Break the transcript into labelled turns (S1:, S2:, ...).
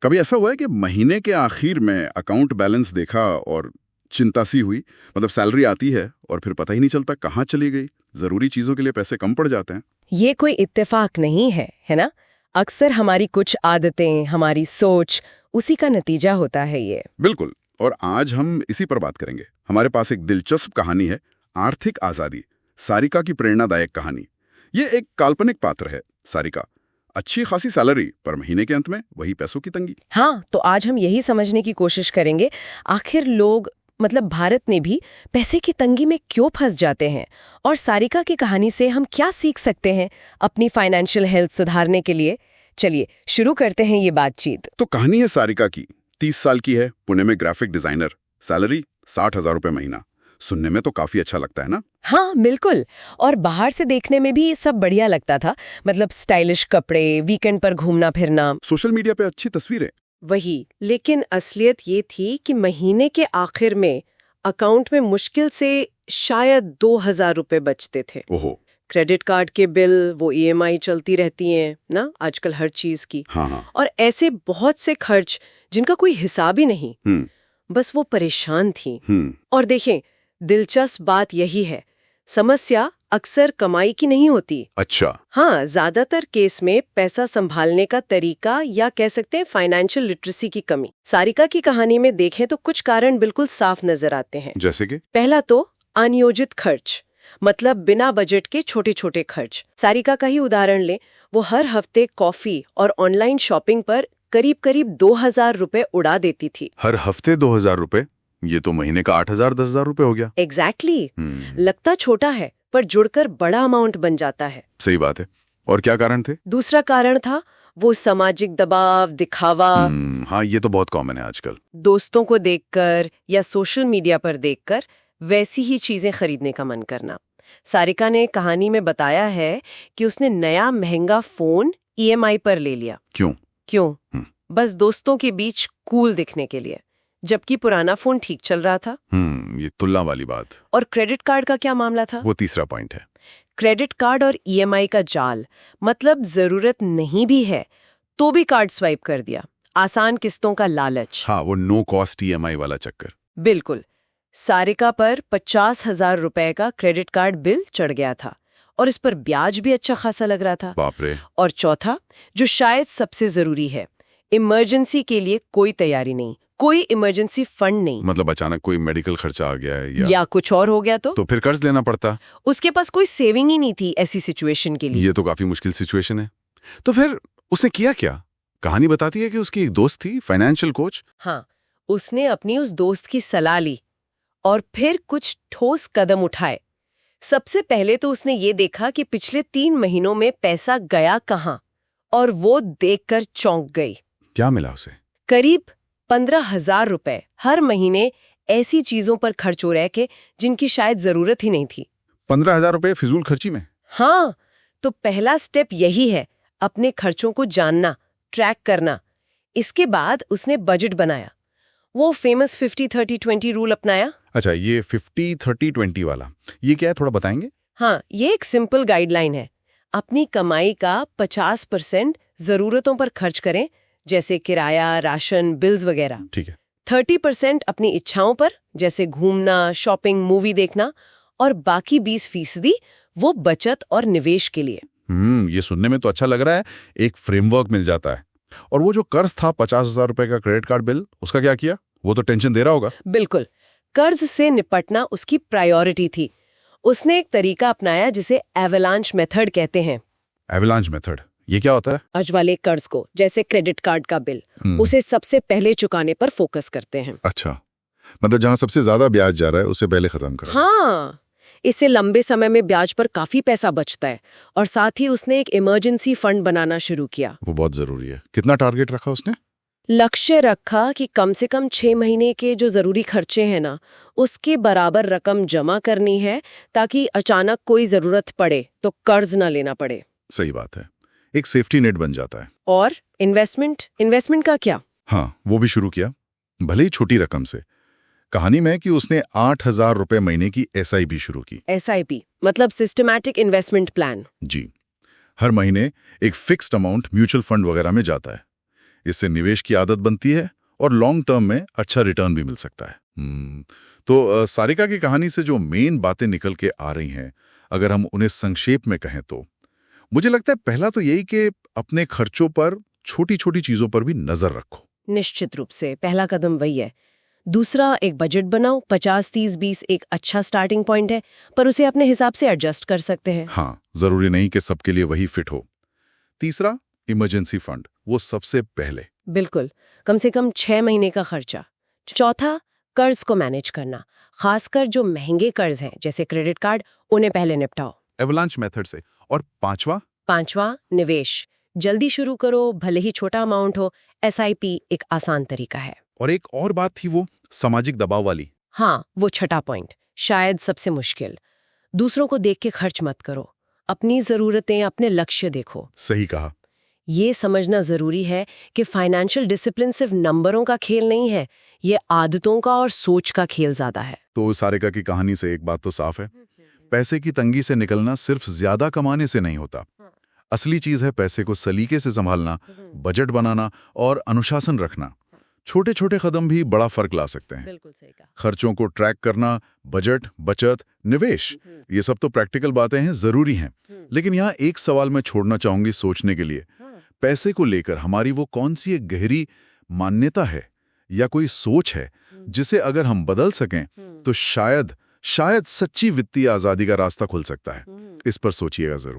S1: कभी ऐसा हुआ है कि महीने के आखिर में अकाउंट बैलेंस देखा और चिंता सी हुई? मतलब सैलरी आती है और फिर पता ही नहीं चलता कहाँ चली गई। जरूरी चीजों के लिए पैसे कम पड़ जाते हैं।
S2: ये कोई इत्तेफाक नहीं है ना? अक्सर हमारी कुछ आदतें, हमारी सोच, उसी का नतीजा होता है ये।
S1: बिल्कुल। और आज हम इसी पर बात करेंगे। हमारे पास एक दिलचस्प कहानी है, आर्थिक आजादी, सारिका की प्रेरणादायक कहानी। ये एक काल्पनिक पात्र है, सारिका। अच्छी खासी सैलरी, पर महीने के अंत में वही पैसों की तंगी।
S2: हाँ, तो आज हम यही समझने की कोशिश करेंगे, आखिर लोग भारत ने भी पैसे की तंगी में क्यों फंस जाते हैं, और सारिका की कहानी से हम क्या सीख सकते हैं अपनी फाइनेंशियल हेल्थ सुधारने के लिए। चलिए शुरू करते हैं ये बातचीत।
S1: तो कहानी है सारिका की। 30 साल की है, पुणे में ग्राफिक डिजाइनर, सैलरी 60,000 रुपए महीना। सुनने में तो काफी अच्छा लगता है ना?
S2: हाँ बिल्कुल, और बाहर से देखने में भी सब बढ़िया लगता था। स्टाइलिश कपड़े, वीकेंड पर घूमना फिरना,
S1: सोशल मीडिया पे अच्छी तस्वीरें।
S3: वही, लेकिन असलियत ये थी कि महीने के आखिर में अकाउंट में मुश्किल से शायद 2,000 रुपए बचते थे।
S1: ओहो।
S3: क्रेडिट कार्ड के बिल, वो ईएमआई चलती रहती हैं ना आजकल हर चीज की।
S1: हाँ।
S3: और ऐसे बहुत से खर्च जिनका कोई हिसाब ही नहीं। बस वो परेशान थी। और देखें, दिलचस्प बात यही है, समस्या अक्सर कमाई की नहीं होती।
S1: अच्छा।
S3: हाँ, ज्यादातर केस में पैसा संभालने का तरीका, या कह सकते हैं फाइनेंशियल लिटरेसी की कमी। सारिका की कहानी में देखें तो कुछ कारण बिल्कुल साफ नजर आते हैं।
S1: जैसे कि?
S3: पहला तो अनियोजित खर्च, बिना बजट के छोटे छोटे खर्च। सारिका का ही उदाहरण लें, वो हर हफ्ते कॉफी और ऑनलाइन शॉपिंग पर करीब 2,000 रुपए उड़ा देती थी।
S1: हर हफ्ते 2,000 रुपए? ये तो महीने का 8,000 10,000 रुपए हो गया।
S3: एग्जैक्टली। लगता छोटा है, पर जुड़कर बड़ा अमाउंट बन जाता है।
S1: सही बात है। और क्या कारण थे?
S3: दूसरा कारण था वो सामाजिक दबाव, दिखावा।
S1: हाँ, ये तो बहुत कॉमन है आजकल।
S3: दोस्तों को देखकर या सोशल मीडिया पर देखकर वैसी ही चीजें खरीदने का मन करना। सारिका ने कहानी में बताया है कि उसने नया महंगा फोन ईएमआई पर ले लिया। क्यों? बस दोस्तों के बीच कूल दिखने के लिए, जबकि पुराना फोन ठीक चल रहा था।
S1: ये तुलना वाली बात।
S3: और क्रेडिट कार्ड का क्या मामला था?
S1: वो तीसरा पॉइंट है।
S3: क्रेडिट कार्ड और ईएमआई का जाल। जरूरत नहीं भी है तो भी कार्ड स्वाइप कर दिया, आसान किस्तों का लालच।
S1: हाँ, वो नो कॉस्ट ईएमआई वाला चक्कर।
S3: बिल्कुल। सारिका पर 50,000 रुपए का क्रेडिट कार्ड बिल चढ़ गया था, और इस पर ब्याज भी अच्छा खासा लग रहा था।
S1: बाप रे।
S3: और चौथा, जो शायद सबसे जरूरी है, इमरजेंसी के लिए कोई तैयारी नहीं, कोई इमरजेंसी फंड नहीं।
S1: अचानक कोई मेडिकल खर्चा आ गया है
S3: या कुछ और हो गया तो
S1: फिर कर्ज लेना पड़ता।
S3: उसके पास कोई सेविंग ही नहीं थी ऐसी सिचुएशन के लिए।
S1: ये तो काफी मुश्किल सिचुएशन है। तो फिर उसने किया क्या? कहानी बताती है कि उसकी एक दोस्त थी, फाइनेंशियल कोच।
S3: हाँ, उसने अपनी उस दोस्त की सलाह ली और फिर कुछ ठोस कदम उठाए। सबसे पहले तो उसने ये देखा कि पिछले 3 महीनों में पैसा गया कहाँ, और वो देखकर चौंक गई।
S1: क्या मिला उसे?
S3: करीब 15,000 रुपए हर महीने ऐसी चीजों पर खर्च हो रहे के जिनकी शायद जरूरत ही नहीं थी।
S1: 15,000 रुपए फिजूल खर्ची में?
S3: हाँ, तो पहला स्टेप यही है, अपने खर्चों को जानना, ट्रैक करना। इसके बाद उसने बजट बनाया, वो फेमस 50-30-20 रूल अपनाया।
S1: अच्छा, ये 50-30-20 वाला, ये क्या है, थोड़ा बताएंगे?
S3: हाँ, ये एक सिंपल गाइडलाइन है। अपनी कमाई का 50% जरूरतों पर खर्च करें, जैसे किराया, राशन, बिल्स वगैरह।
S1: ठीक है।
S3: 30% अपनी इच्छाओं पर, जैसे घूमना, शॉपिंग, मूवी देखना, और बाकी 20% वो बचत और निवेश के लिए।
S1: ये सुनने में तो अच्छा लग रहा है, एक फ्रेमवर्क मिल जाता है। और वो जो कर्ज था 50,000 रुपए का क्रेडिट कार्ड बिल, उसका क्या किया? वो तो टेंशन दे रहा होगा।
S3: बिल्कुल, कर्ज से निपटना उसकी प्रायोरिटी थी। उसने एक तरीका अपनाया जिसे एवलांच मेथड कहते हैं।
S1: एवलांच मेथड, ये क्या होता है?
S3: आज वाले कर्ज को, जैसे क्रेडिट कार्ड का बिल, उसे सबसे पहले चुकाने पर फोकस करते हैं।
S1: अच्छा, जहां सबसे ज्यादा ब्याज जा रहा है उसे पहले खत्म करो।
S3: हाँ, इससे लंबे समय में ब्याज पर काफी पैसा बचता है। और साथ ही उसने एक इमरजेंसी फंड बनाना शुरू किया।
S1: वो बहुत जरूरी है। कितना टारगेट रखा उसने?
S3: लक्ष्य रखा कि कम से कम 6 महीने के जो जरूरी खर्चे हैं ना, उसके बराबर रकम जमा करनी है, ताकि अचानक कोई जरूरत पड़े तो कर्ज ना लेना पड़े।
S1: सही बात है, एक सेफ्टी नेट बन जाता है।
S3: और इन्वेस्टमेंट का क्या?
S1: हाँ, वो भी शुरू किया, भले ही छोटी रकम से। कहानी में कि उसने 8,000 रुपए महीने की SIP शुरू की।
S3: SIP systematic investment plan.
S1: जी, हर महीने एक फिक्स्ड अमाउंट म्यूचुअल फंड वगैरह में जाता है।
S4: इससे निवेश की आदत बनती है और लॉन्ग टर्म में अच्छा रिटर्न भी मिल सकता है। तो सारिका की कहानी से जो मेन बातें निकल के आ रही हैं, अगर हम उन्हें संक्षेप में कहें तो मुझे लगता है पहला तो यही कि अपने खर्चों पर, छोटी छोटी चीजों पर भी नजर रखो।
S3: निश्चित रूप से पहला कदम वही है। दूसरा, एक बजट बनाओ। 50-30-20 एक अच्छा स्टार्टिंग पॉइंट है, पर उसे अपने हिसाब से एडजस्ट कर सकते हैं।
S4: हाँ, जरूरी नहीं कि सबके लिए वही फिट हो। तीसरा, इमरजेंसी फंड, वो सबसे पहले।
S3: बिल्कुल, कम से कम 6 महीने का खर्चा। चौथा, कर्ज को मैनेज करना, खासकर जो महंगे कर्ज हैं जैसे क्रेडिट कार्ड, उन्हें पहले निपटाओ।
S4: एवलांच मेथड से। और पांचवा, निवेश। जल्दी शुरू करो, भले ही छोटा अमाउंट हो। SIP एक आसान तरीका है। और एक और बात थी, वो सामाजिक दबाव वाली।
S3: हाँ, वो छठा पॉइंट, शायद सबसे मुश्किल। दूसरों को देख के खर्च मत करो, अपनी जरूरतें, अपने लक्ष्य देखो।
S4: सही कहा।
S3: ये समझना जरूरी है कि फाइनेंशियल डिसिप्लिन सिर्फ नंबरों का खेल नहीं है, ये आदतों का और सोच का खेल ज्यादा है।
S4: तो सारिका की कहानी से एक बात तो साफ है, पैसे की तंगी से निकलना सिर्फ ज्यादा कमाने से नहीं होता। असली चीज है पैसे को सलीके से संभालना, बजट बनाना और अनुशासन रखना। छोटे छोटे कदम भी बड़ा फर्क ला सकते हैं।
S3: बिल्कुल सही कहा।
S4: खर्चों को ट्रैक करना, बजट, बचत, निवेश, ये सब तो प्रैक्टिकल बातें हैं, जरूरी हैं। लेकिन यहाँ एक सवाल मैं छोड़ना चाहूंगी सोचने के लिए। पैसे को लेकर हमारी वो कौन सी एक गहरी मान्यता है या कोई सोच है जिसे अगर हम बदल सकें तो शायद सच्ची वित्तीय आजादी का रास्ता खुल सकता है। इस पर सोचिएगा जरूर।